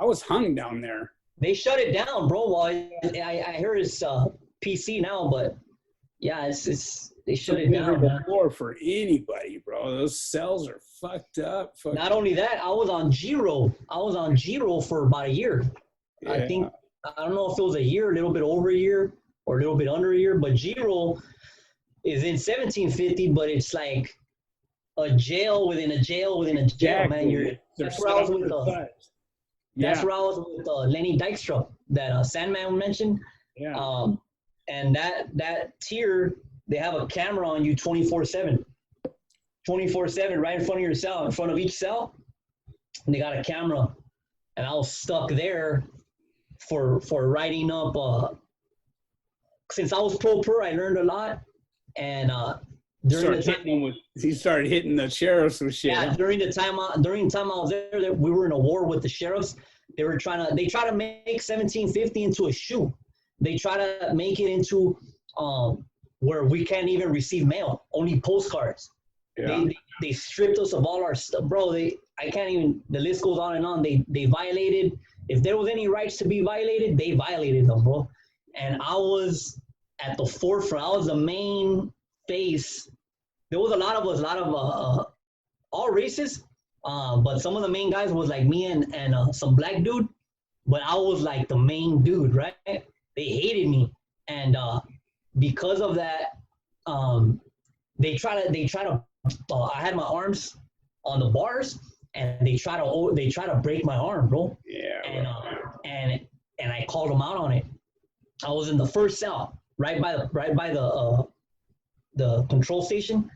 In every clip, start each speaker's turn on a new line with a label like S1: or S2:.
S1: I was hung down there.
S2: They shut it down, bro. Well, I heard it's PC now, but yeah, it's they
S1: It's a
S2: shut it down,
S1: miserable
S2: man.
S1: floor for anybody, bro. Those cells are fucked up.
S2: Not only that, I was on Giro. I was on Giro for about a year. I
S1: Yeah.
S2: think I don't know if it was a year, a little bit over a year, or a little bit under a year. But Giro is in 1750, but it's like a jail within a jail within a jail, man.
S1: Exactly.
S2: That's where I was with that's
S1: Yeah.
S2: where I was with Lenny Dykstra, that Sandman mentioned.
S1: Yeah.
S2: And that tier, they have a camera on you 24/7, 24/7, right in front of your cell, in front of each cell. And they got a camera, and I was stuck there for writing up. Since I was pro per, I learned a lot, and during the time,
S1: he started hitting the sheriffs with shit.
S2: yeah, during the time I was there, we were in a war with the sheriffs. They try to make 1750 into a shoe. They try to make it into where we can't even receive mail, only postcards.
S1: Yeah.
S2: They stripped us of all our stuff, bro. I can't even. The list goes on and on. They violated. If there was any rights to be violated, they violated them, bro. And I was at the forefront. I was the main face. There was a lot of us, a lot of all races, but some of the main guys was like me and some black dude. But I was like the main dude, right? They hated me, and because of that, they try to. I had my arms on the bars, and they try to break my arm, bro.
S1: Yeah.
S2: And I called them out on it. I was in the first cell, right by the control station,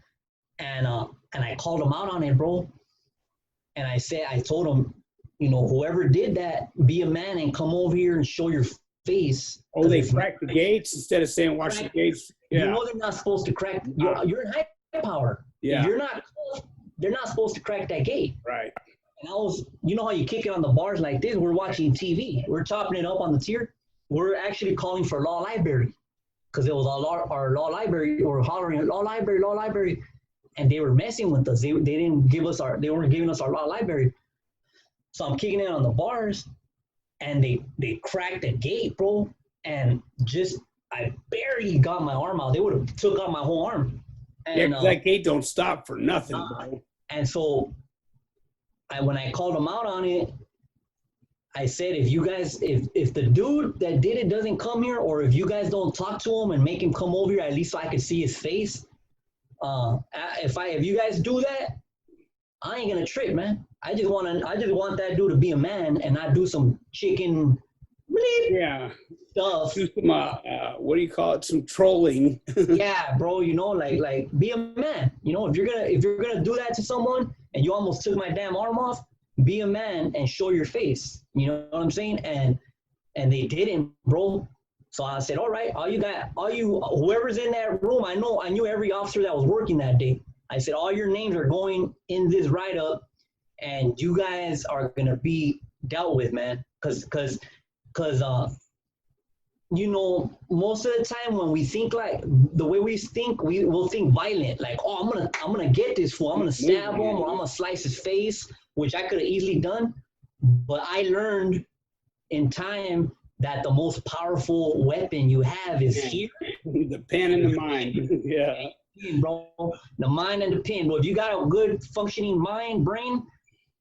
S2: and I called them out on it, bro. And I told them, whoever did that, be a man and come over here and show your face.
S1: Oh, they cracked the gates instead of saying watch the gates. Yeah.
S2: They're not supposed to crack. You're in high power.
S1: Yeah.
S2: They're not supposed to crack that gate.
S1: Right.
S2: And I was, how you kick it on the bars like this? We're watching TV. We're chopping it up on the tier. We're actually calling for law library, because it was our law library. We're hollering law library, and they were messing with us. They weren't giving us our law library. So I'm kicking it on the bars, and they cracked the gate, bro. And I barely got my arm out. They would have took out my whole arm. And,
S1: yeah, that gate don't stop for nothing, bro.
S2: And so when I called them out on it, I said, if the dude that did it doesn't come here, or if you guys don't talk to him and make him come over here, at least so I could see his face. If you guys do that, I ain't gonna trip, man. I just want that dude to be a man and not do some chicken stuff.
S1: Do some what do you call it? Some trolling.
S2: Yeah, bro. Like be a man. If you're gonna do that to someone and you almost took my damn arm off, be a man and show your face. You know what I'm saying? And they didn't, bro. So I said, all right, whoever's in that room, I knew every officer that was working that day. I said, all your names are going in this write-up, and you guys are gonna be dealt with, man. Cause most of the time when we think like the way we think, we will think violent, like, oh, I'm gonna get this fool, I'm gonna stab him, or I'm gonna slice his face, which I could have easily done. But I learned in time that the most powerful weapon you have is here.
S1: The pen and the mind. Yeah.
S2: Bro, the mind and the pen. But if you got a good functioning brain,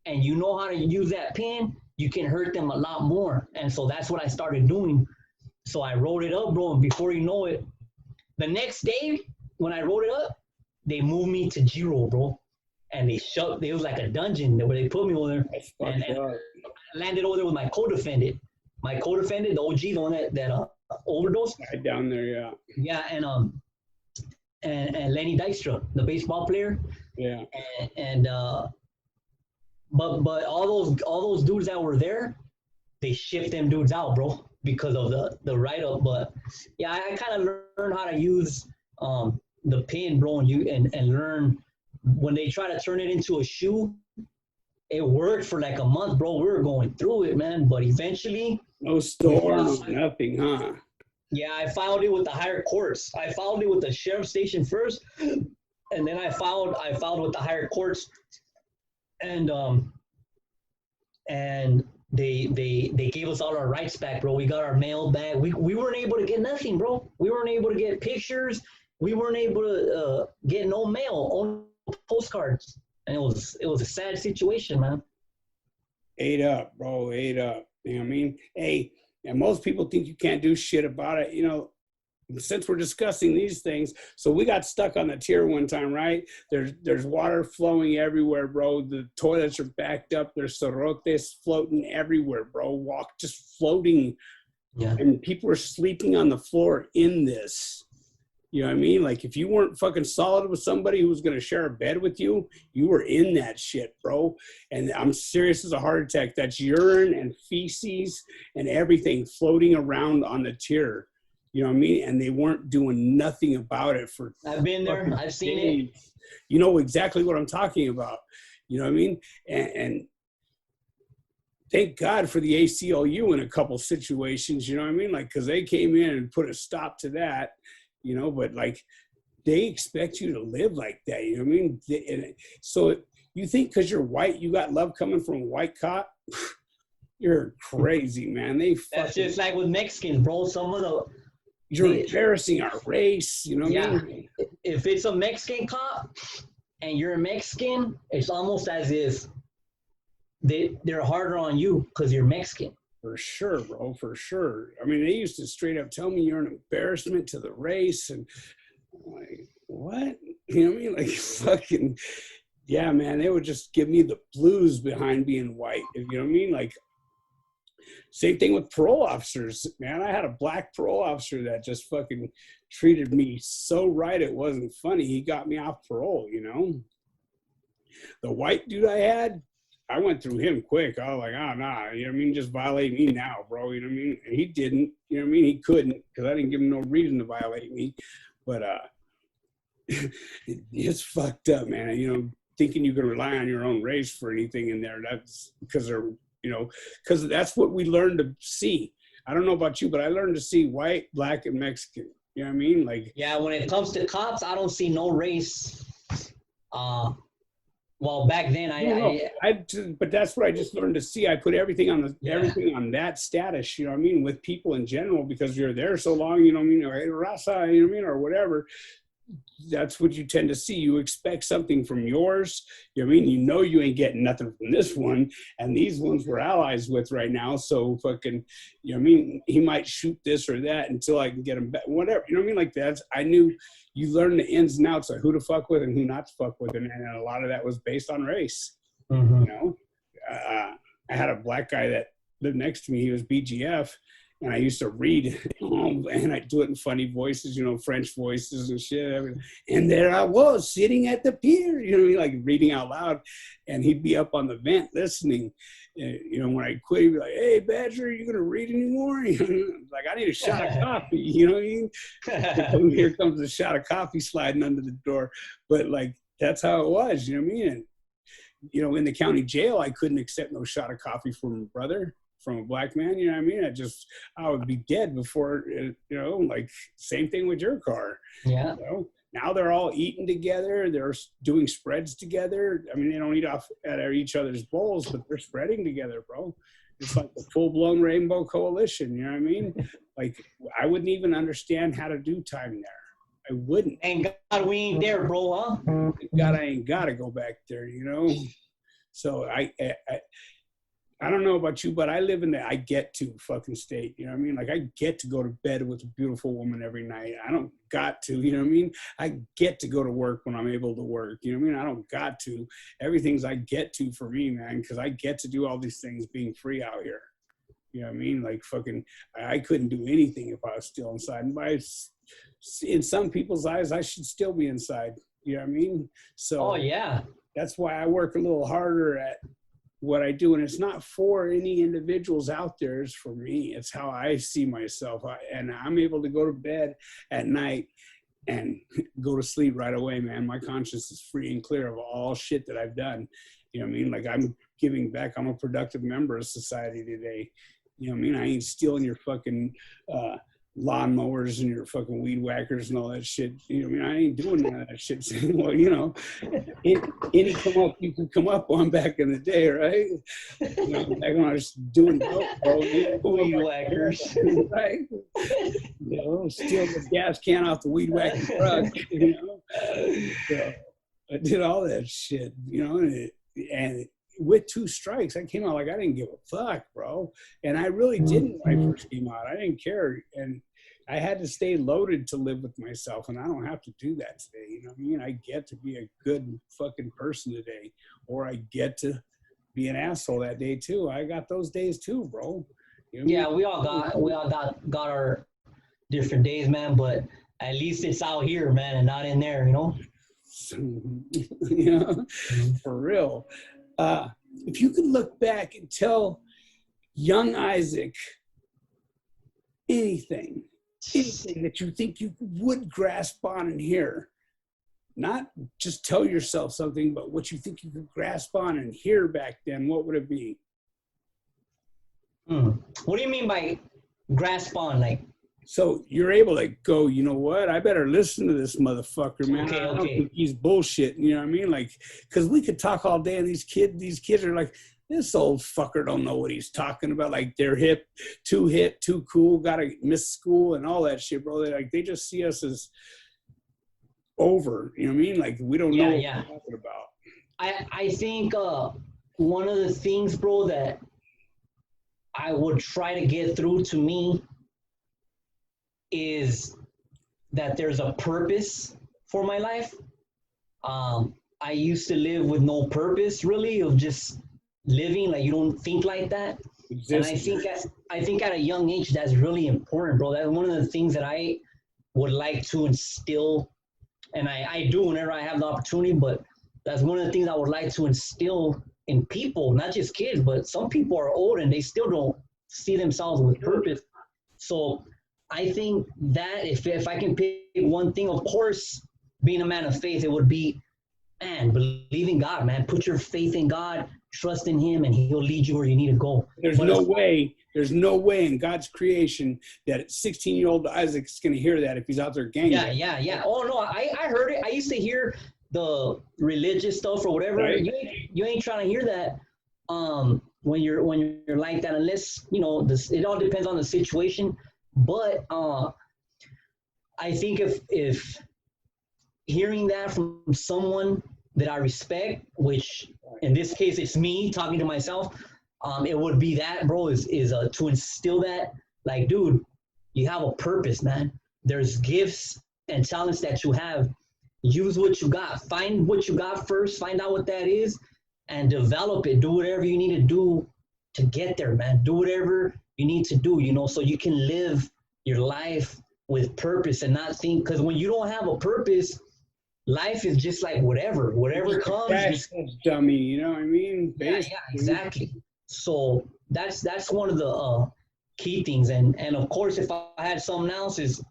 S2: and you know how to use that pen, you can hurt them a lot more. And so that's what I started doing. So I wrote it up, bro, and before you know it, the next day when I wrote it up, they moved me to Giro, bro. And it was like a dungeon where they put me over there. And I landed over there with my co-defendant. My co-defendant, the OG, the one that overdosed.
S1: Right down there, yeah.
S2: Yeah, and Lenny Dykstra, the baseball player.
S1: Yeah.
S2: But all those dudes that were there, they shipped them dudes out, bro, because of the write-up. But yeah, I kind of learned how to use the pen, bro, and learn when they try to turn it into a shoe. It worked for like a month, bro. We were going through it, man. But eventually,
S1: no storms, nothing, huh?
S2: Yeah, I filed it with the higher courts. I filed it with the sheriff's station first, and then I filed with the higher courts, and they gave us all our rights back, bro. We got our mail back. We weren't able to get nothing, bro. We weren't able to get pictures. We weren't able to get no mail, only postcards, and it was a sad situation, man.
S1: Ate up, bro. Ate up. You know what I mean? Hey, and most people think you can't do shit about it. You know, since we're discussing these things, so we got stuck on the tier one time, right? There's water flowing everywhere, bro. The toilets are backed up. There's sorotes floating everywhere, bro. Just floating.
S2: Yeah.
S1: And people are sleeping on the floor in this. You know what I mean? Like, if you weren't fucking solid with somebody who was going to share a bed with you, you were in that shit, bro. And I'm serious as a heart attack. That's urine and feces and everything floating around on the tier. You know what I mean? And they weren't doing nothing about it for
S2: I've been there. I've seen it.
S1: You know exactly what I'm talking about. You know what I mean? And thank God for the ACLU in a couple situations, you know what I mean? Like, because they came in and put a stop to that. You know, but like they expect you to live like that. You know what I mean? And so you think because you're white, you got love coming from a white cop? You're crazy, man.
S2: That's just like with Mexicans, bro.
S1: You're embarrassing our race. You know what I mean?
S2: If it's a Mexican cop and you're a Mexican, it's almost as if they're harder on you because you're Mexican.
S1: For sure, bro, for sure. I mean, they used to straight up tell me you're an embarrassment to the race. And I'm like, what? You know what I mean? Like, fucking, yeah, man, they would just give me the blues behind being white. You know what I mean? Like, same thing with parole officers, man. I had a black parole officer that just fucking treated me so right it wasn't funny. He got me off parole, you know? The white dude I had, I went through him quick. I was like, oh, nah, you know what I mean? Just violate me now, bro. You know what I mean? And he didn't, you know what I mean? He couldn't because I didn't give him no reason to violate me. But it's fucked up, man. You know, thinking you can rely on your own race for anything in there. That's because they're, you know, because that's what we learned to see. I don't know about you, but I learned to see white, black, and Mexican. You know what I mean? Like,
S2: yeah, when it comes to cops, I don't see no race. Well, back then,
S1: but that's what I just learned to see. I put everything on everything on that status, you know what I mean, with people in general, because you're there so long, you know what I mean, or hey, raza, you know what I mean, or whatever. That's what you tend to see. You expect something from yours. You know what I mean? You know you ain't getting nothing from this one, and these ones we're allies with right now. So fucking, you know what I mean? He might shoot this or that until I can get him back. Whatever, you know what I mean? Like that's I knew. You learn the ins and outs of who to fuck with and who not to fuck with, and a lot of that was based on race.
S2: Mm-hmm.
S1: You know, I had a black guy that lived next to me. He was BGF, and I used to read, and I do it in funny voices, you know, French voices and shit. And there I was sitting at the pier, you know, like reading out loud, and he'd be up on the vent listening. You know, when I quit, he'd be like, "Hey, Badger, are you gonna read anymore?" Like, I need a shot of coffee. You know what I mean? Here comes a shot of coffee sliding under the door. But like, that's how it was. You know what I mean? And you know, in the county jail, I couldn't accept no shot of coffee from a brother, from a black man. You know what I mean? I would be dead before. You know, like same thing with your car.
S2: Yeah.
S1: You know? Now they're all eating together. They're doing spreads together. I mean, they don't eat off at each other's bowls, but they're spreading together, bro. It's like the full-blown rainbow coalition. You know what I mean? Like, I wouldn't even understand how to do time there. I wouldn't.
S2: Thank God we ain't there, bro, huh?
S1: Thank God I ain't got to go back there, you know? So I don't know about you, but I live in the I get to fucking state. You know what I mean? Like, I get to go to bed with a beautiful woman every night. I don't got to, you know what I mean? I get to go to work when I'm able to work. You know what I mean? I don't got to. Everything's I get to for me, man, because I get to do all these things being free out here. You know what I mean? Like, fucking, I couldn't do anything if I was still inside. And in some people's eyes, I should still be inside. You know what I mean? So,
S2: oh, yeah.
S1: That's why I work a little harder at what I do. And it's not for any individuals out there. It's for me. It's how I see myself. And I'm able to go to bed at night and go to sleep right away, man. My conscience is free and clear of all shit that I've done. You know what I mean? Like, I'm giving back. I'm a productive member of society today. You know what I mean? I ain't stealing your fucking lawnmowers and your fucking weed whackers and all that shit. You know, I mean, I ain't doing none of that shit. Well, you know, any come up, you can come up on back in the day, right? You know, back when I was doing dope, bro,
S2: Weed whackers.
S1: right? You know, steal the gas can off the weed whacking truck, you know. So I did all that shit, you know, and with 2 strikes, I came out like I didn't give a fuck, bro. And I really didn't when I first came out. I didn't care. And I had to stay loaded to live with myself. And I don't have to do that today. You know what I mean? I get to be a good fucking person today. Or I get to be an asshole that day too. I got those days too, bro. You know
S2: Yeah, we all got our different days, man, but at least it's out here, man, and not in there, you know?
S1: You know, for real. If you could look back and tell young Isaac anything that you think you would grasp on and hear, not just tell yourself something, but what you think you could grasp on and hear back then, what would it be?
S2: What do you mean by grasp on? Like,
S1: so you're able to go, you know what? I better listen to this motherfucker, man.
S2: Okay,
S1: I don't
S2: okay.
S1: think he's bullshitting, you know what I mean? Like, because we could talk all day, and these kids are like, this old fucker don't know what he's talking about. Like, they're hip, too cool, gotta miss school and all that shit, bro. They just see us as over, you know what I mean? Like, we don't know what we're talking about.
S2: I think one of the things, bro, that I would try to get through to me is that there's a purpose for my life. I used to live with no purpose, really, of just living. Like, you don't think like that. And I think at a young age, that's really important, bro. That's one of the things that I would like to instill, and I do whenever I have the opportunity, but that's one of the things I would like to instill in people, not just kids, but some people are old and they still don't see themselves with purpose. So I think that if I can pick one thing, of course, being a man of faith, it would be, man, believe in God, man. Put your faith in God, trust in Him, and He'll lead you where you need to go.
S1: There's no way in God's creation that 16-year-old Isaac's going to hear that if he's out there ganging.
S2: Yeah. Oh, no, I heard it. I used to hear the religious stuff or whatever.
S1: Right.
S2: You ain't trying to hear that when you're like that, unless, you know, it all depends on the situation. But I think if hearing that from someone that I respect, which in this case it's me talking to myself, it would be that, bro, is to instill that, like, dude, you have a purpose, man. There's gifts and talents that you have. Use what you got. Find what you got first. Find out what that is and develop it. Do whatever you need to do to get there, man. Do whatever you need to do, you know, so you can live your life with purpose and not think, because when you don't have a purpose, life is just like whatever comes.
S1: Dummy, you know what I mean?
S2: Yeah, exactly. So that's one of the key things. And of course, if I had something else, is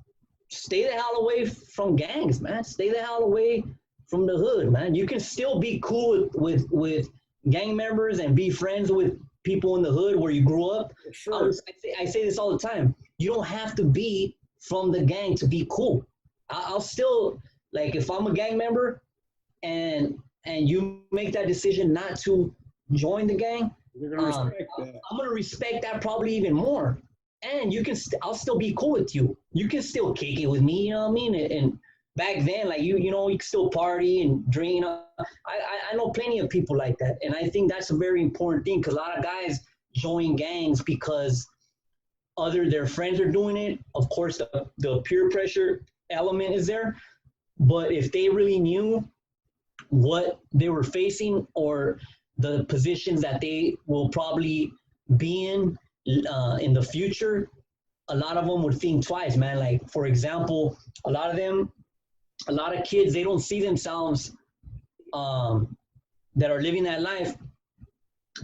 S2: stay the hell away from gangs, man. Stay the hell away from the hood, man. You can still be cool with gang members and be friends with people in the hood where you grew up.
S1: Sure.
S2: I say this all the time. You don't have to be from the gang to be cool. I'll still, like, if I'm a gang member and you make that decision not to join the gang,
S1: You're gonna respect that.
S2: I'm gonna respect that probably even more. And you can, I'll still be cool with you. You can still kick it with me, you know what I mean? And back then, like, you know, you can still party and drink. You know, I know plenty of people like that, and I think that's a very important thing, because a lot of guys join gangs because their friends are doing it. Of course, the peer pressure element is there, but if they really knew what they were facing or the positions that they will probably be in the future, a lot of them would think twice, man. Like, for example, a lot of kids, they don't see themselves that are living that life.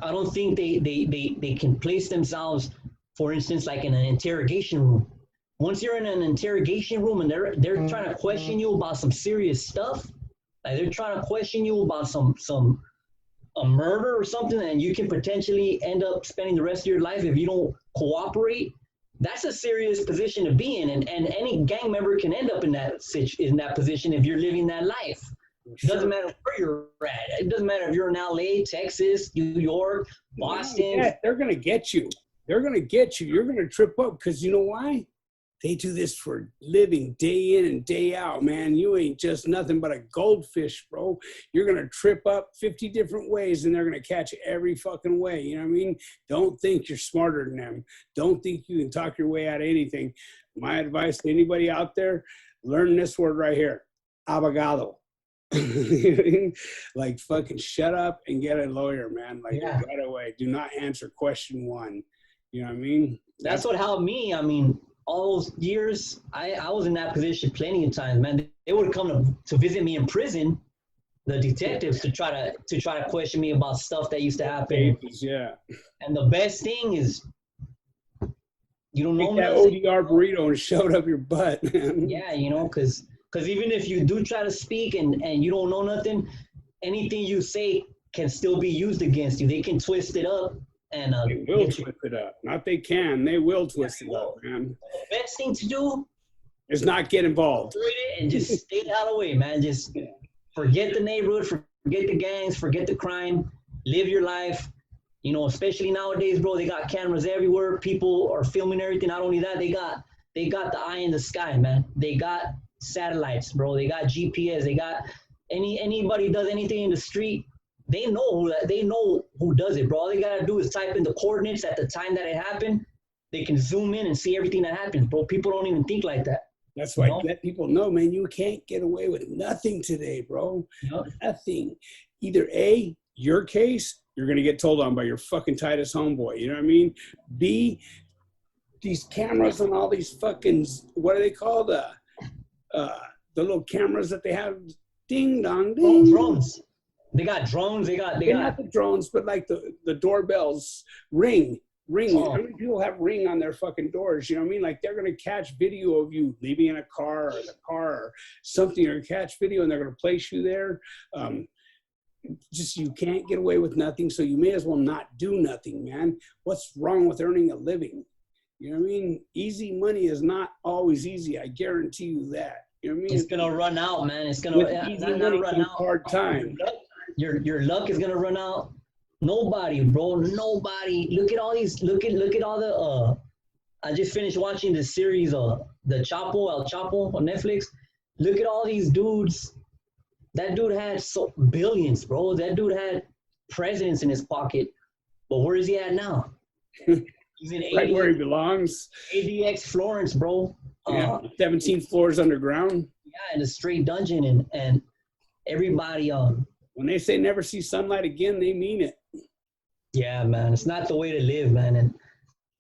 S2: I don't think they can place themselves, for instance, like in an interrogation room. Once you're in an interrogation room and they're trying to question you about some serious stuff, like they're trying to question you about a murder or something, and you can potentially end up spending the rest of your life if you don't cooperate. that's a serious position to be in, and any gang member can end up in that position if you're living that life. It doesn't matter where you're at. It doesn't matter if you're in LA, Texas, New York, Boston.
S1: Yeah, they're gonna get you. They're gonna get you. You're gonna trip up because you know why? They do this for living day in and day out, man. You ain't just nothing but a goldfish, bro. You're going to trip up 50 different ways and they're going to catch you every fucking way. You know what I mean? Don't think you're smarter than them. Don't think you can talk your way out of anything. My advice to anybody out there, learn this word right here, abogado. Like fucking shut up and get a lawyer, man. Like right away. Do not answer question one. You know what I mean?
S2: That's what helped me. I mean, all those years, I was in that position plenty of times, man. They would come to visit me in prison, the detectives, to try to question me about stuff that used to happen.
S1: Yeah.
S2: And the best thing is, you don't know
S1: that ODR burrito and shove it up your butt, man.
S2: Yeah, you know, because even if you do try to speak and you don't know nothing, anything you say can still be used against you. They can twist it up. And
S1: they will twist it up. Not they can. They will twist it up, man.
S2: The best thing to do
S1: is not get involved.
S2: And just stay out of the way, man. Just forget the neighborhood, forget the gangs, forget the crime. Live your life. You know, especially nowadays, bro. They got cameras everywhere. People are filming everything. Not only that, they got the eye in the sky, man. They got satellites, bro. They got GPS. They got anybody does anything in the street. They know who does it, bro. All they gotta do is type in the coordinates at the time that it happened. They can zoom in and see everything that happens, bro. People don't even think like that.
S1: That's why I let people know, man, you can't get away with nothing today, bro. Nothing. Either A, your case, you're gonna get told on by your fucking tightest homeboy. You know what I mean? B, these cameras and all these fucking, what are they called? The little cameras that they have, ding dong ding.
S2: Oh, drones. They got drones. They got
S1: not the drones, but like the doorbells ring.
S2: Oh.
S1: How many people have Ring on their fucking doors? You know what I mean? Like they're gonna catch video of you leaving in a car or the car or something, or catch video and they're gonna place you there. Just you can't get away with nothing, so you may as well not do nothing, man. What's wrong with earning a living? You know what I mean? Easy money is not always easy. I guarantee you that. You know what I mean?
S2: It's gonna run out, man. It's gonna
S1: run out. Hard time.
S2: Your luck is gonna run out. Nobody, bro. Nobody. Look at all these. Look at all the. I just finished watching the series, El Chapo on Netflix. Look at all these dudes. That dude had billions, bro. That dude had presidents in his pocket. But where is he at now? He's in
S1: right where he belongs.
S2: ADX Florence, bro.
S1: 17 floors underground.
S2: Yeah, in a straight dungeon, and everybody.
S1: When they say never see sunlight again, they mean it.
S2: Yeah, man, it's not the way to live, man. And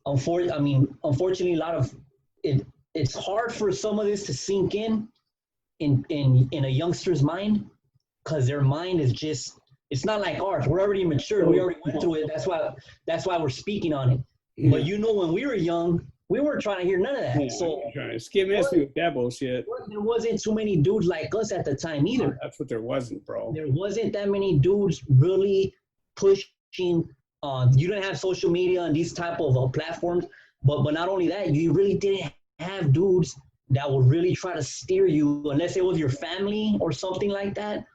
S2: unfortunately, a lot of it. It's hard for some of this to sink in a youngster's mind, because their mind is just. It's not like ours. We're already mature. We already went through it. That's why we're speaking on it. Mm-hmm. But you know, when we were young, we weren't trying to hear none of that.
S1: Yeah, so trying to skim us with that bullshit.
S2: There wasn't too many dudes like us at the time either.
S1: That's what there wasn't, bro.
S2: There wasn't that many dudes really pushing. You didn't have social media and these type of platforms. But not only that, you really didn't have dudes that would really try to steer you, unless it was your family or something like that.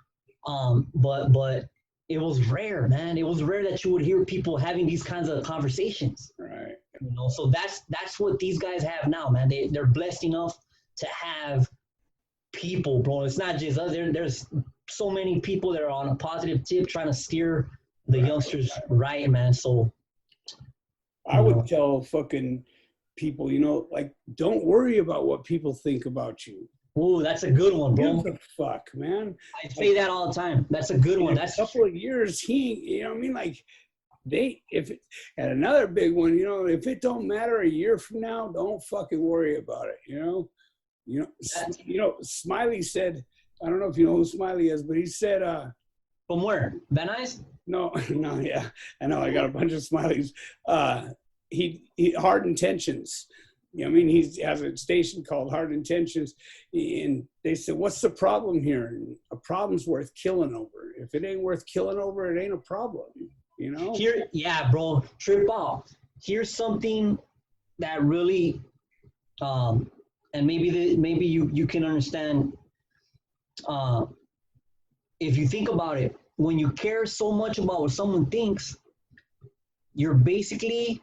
S2: But it was rare, man. It was rare that you would hear people having these kinds of conversations.
S1: Right.
S2: You know, so that's what these guys have now, man. They're blessed enough to have people, bro. It's not just us. There's so many people that are on a positive tip trying to steer the youngsters right, man. So
S1: I would tell fucking people, you know, like, don't worry about what people think about you.
S2: Ooh, that's a good one, bro.
S1: Give the fuck, man.
S2: I say that all the time. That's a good one. That's
S1: a couple of years. You know what I mean? Like, and another big one, you know, if it don't matter a year from now, don't fucking worry about it. You know, Smiley said, I don't know if you know who Smiley is, but he said,
S2: from where? Van Nuys?
S1: No, yeah. I know, I got a bunch of Smileys. He Hard Intentions. You know what I mean? He has a station called Hard Intentions. And they said, what's the problem here? And a problem's worth killing over. If it ain't worth killing over, it ain't a problem. You know?
S2: Yeah, bro. Trip off. Here's something that really, and maybe you can understand, if you think about it, when you care so much about what someone thinks, you're basically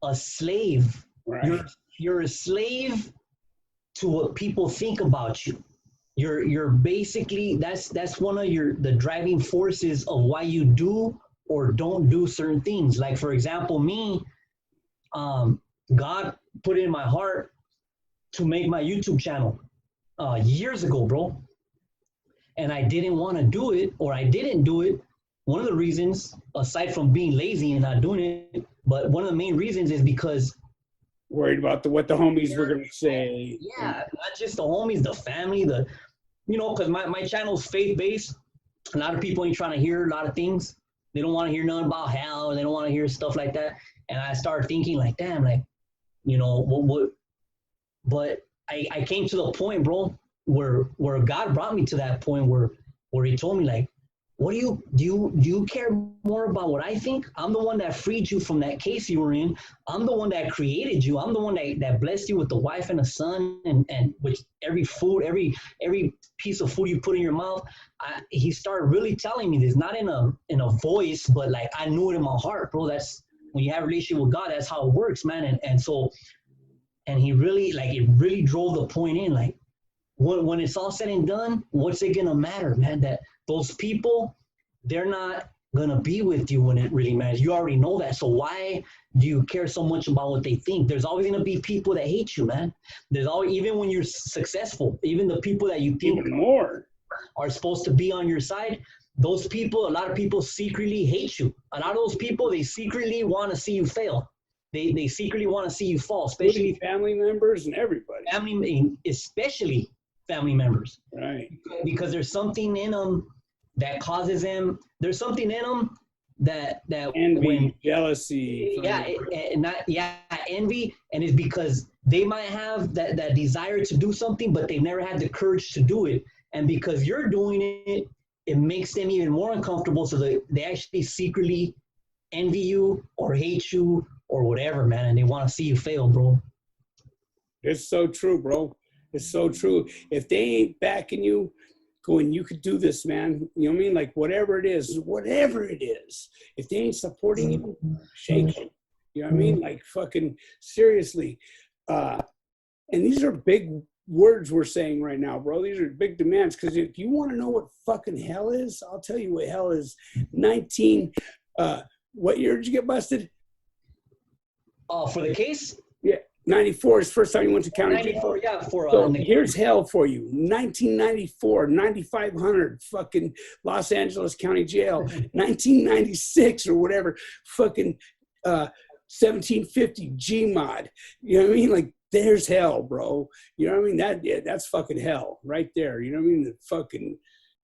S2: a slave.
S1: Right.
S2: You're a slave to what people think about you. You're basically, that's one of the driving forces of why you do or don't do certain things. Like, for example, me, God put it in my heart to make my YouTube channel years ago, bro. And I didn't want to do it, or I didn't do it. One of the reasons, aside from being lazy and not doing it, but one of the main reasons is because
S1: worried about what the homies were gonna say.
S2: Yeah, not just the homies, the family, because my channel's faith-based. A lot of people ain't trying to hear a lot of things. They don't want to hear nothing about hell. They don't want to hear stuff like that. And I started thinking like, damn, like, what? But I came to the point, bro, where God brought me to that point where He told me, like, what do you care more about what I think? I'm the one that freed you from that case you were in. I'm the one that created you. I'm the one that blessed you with the wife and a son, and with every food, every piece of food you put in your mouth. He started really telling me this, not in a voice, but like I knew it in my heart, bro. That's when you have a relationship with God, that's how it works, man. And he really, like, it really drove the point in, like, when it's all said and done, what's it gonna matter, man? That those people, they're not gonna be with you when it really matters. You already know that. So why do you care so much about what they think? There's always gonna be people that hate you, man. There's always, even when you're successful, even the people that you think
S1: Even more
S2: are supposed to be on your side, those people, a lot of people secretly hate you. A lot of those people, they secretly want to see you fail. They secretly want to see you fall, especially
S1: family members and everybody.
S2: Especially family members.
S1: Right.
S2: Because there's something in them that causes them. There's something in them that
S1: envy, jealousy.
S2: Envy, and it's because they might have that desire to do something, but they never had the courage to do it. And because you're doing it, it makes them even more uncomfortable. So they actually secretly envy you or hate you or whatever, man, and they want to see you fail, bro.
S1: It's so true, bro. It's so true. If they ain't backing you, going, you could do this, man. You know what I mean? Like, whatever it is, if they ain't supporting you, shake them. You know what I mean? Like, fucking seriously. And these are big words we're saying right now, bro. These are big demands. Because if you want to know what fucking hell is, I'll tell you what hell is. What year did you get busted?
S2: For the case?
S1: Yeah, 94 is the first time you went to county
S2: 94,
S1: jail.
S2: yeah.
S1: So here's hell for you. 1994, 9500, fucking Los Angeles County Jail. 1996 or whatever, fucking 1750 Gmod. You know what I mean? Like, there's hell, bro. You know what I mean? That's fucking hell right there. You know what I mean? The fucking